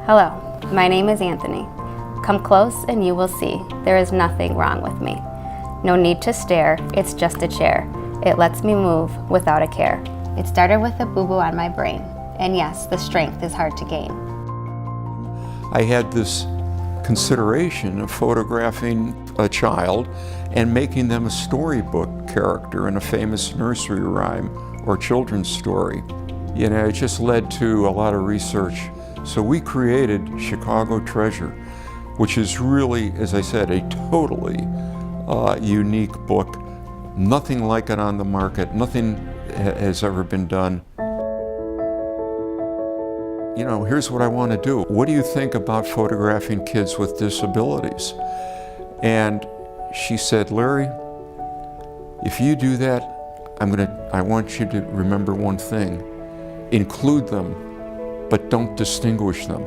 Hello, my name is Anthony. Come close and you will see there is nothing wrong with me. No need to stare, it's just a chair. It lets me move without a care. It started with a boo-boo on my brain, and yes, the strength is hard to gain. I had this consideration of photographing a child and making them a storybook character in a famous nursery rhyme or children's story. You know, it just led to a lot of research. So we created Chicago Treasure, which is really, as I said, a totally unique book. Nothing like it on the market. Nothing has ever been done. You know, here's what I want to do. What do you think about photographing kids with disabilities? And she said, Larry, if you do that, I want you to remember one thing. Include them, but don't distinguish them.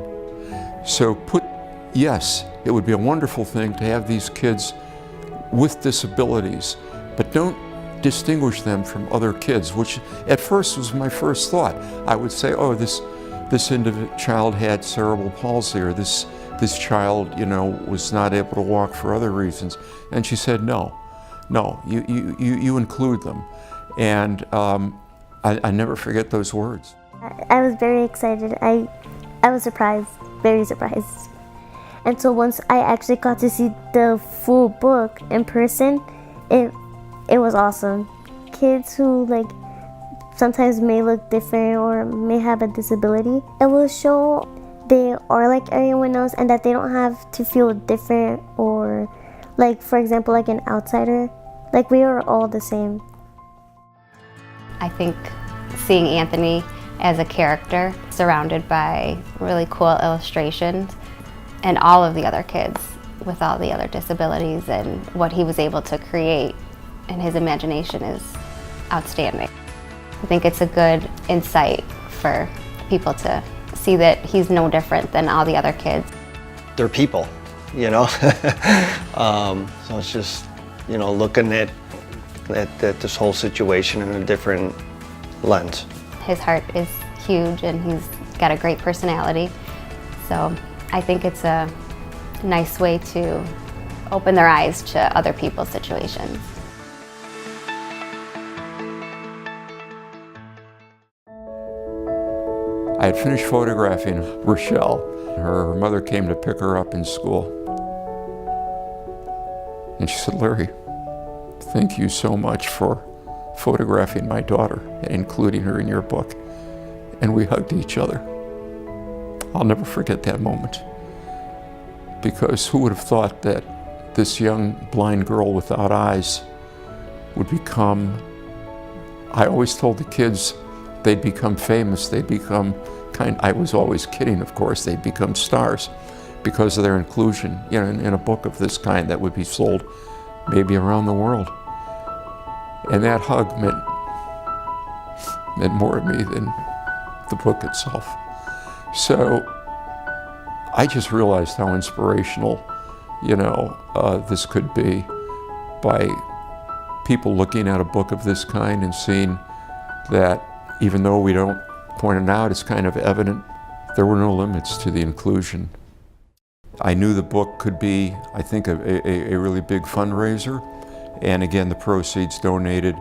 So yes, it would be a wonderful thing to have these kids with disabilities, but don't distinguish them from other kids, which at first was my first thought. I would say, oh, this child had cerebral palsy, or this child, you know, was not able to walk for other reasons. And she said, no, you include them. And I never forget those words. I was very excited. I was surprised, very surprised. And so once I actually got to see the full book in person, it was awesome. Kids who sometimes may look different or may have a disability, it will show they are like everyone else and that they don't have to feel different or for example, like an outsider. We are all the same. I think seeing Anthony as a character surrounded by really cool illustrations and all of the other kids with all the other disabilities and what he was able to create and his imagination is outstanding. I think it's a good insight for people to see that he's no different than all the other kids. They're people, you know? So it's just, you know, looking at this whole situation in a different lens. His heart is huge and he's got a great personality. So I think it's a nice way to open their eyes to other people's situations. I had finished photographing Rochelle. Her mother came to pick her up in school. And she said, Larry, thank you so much for photographing my daughter and including her in your book. And we hugged each other. I'll never forget that moment. Because who would have thought that this young blind girl without eyes would become, I always told the kids they'd become famous, they'd become I was always kidding, of course, they'd become stars because of their inclusion, you know, in a book of this kind that would be sold maybe around the world. And that hug meant more to me than the book itself. So I just realized how inspirational, you know, this could be by people looking at a book of this kind and seeing that even though we don't point it out, it's kind of evident there were no limits to the inclusion. I knew the book could be, I think, a really big fundraiser. And again, the proceeds donated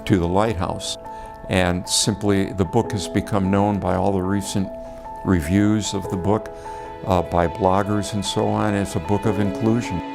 to the Lighthouse. And simply, the book has become known by all the recent reviews of the book, by bloggers and so on, as a book of inclusion.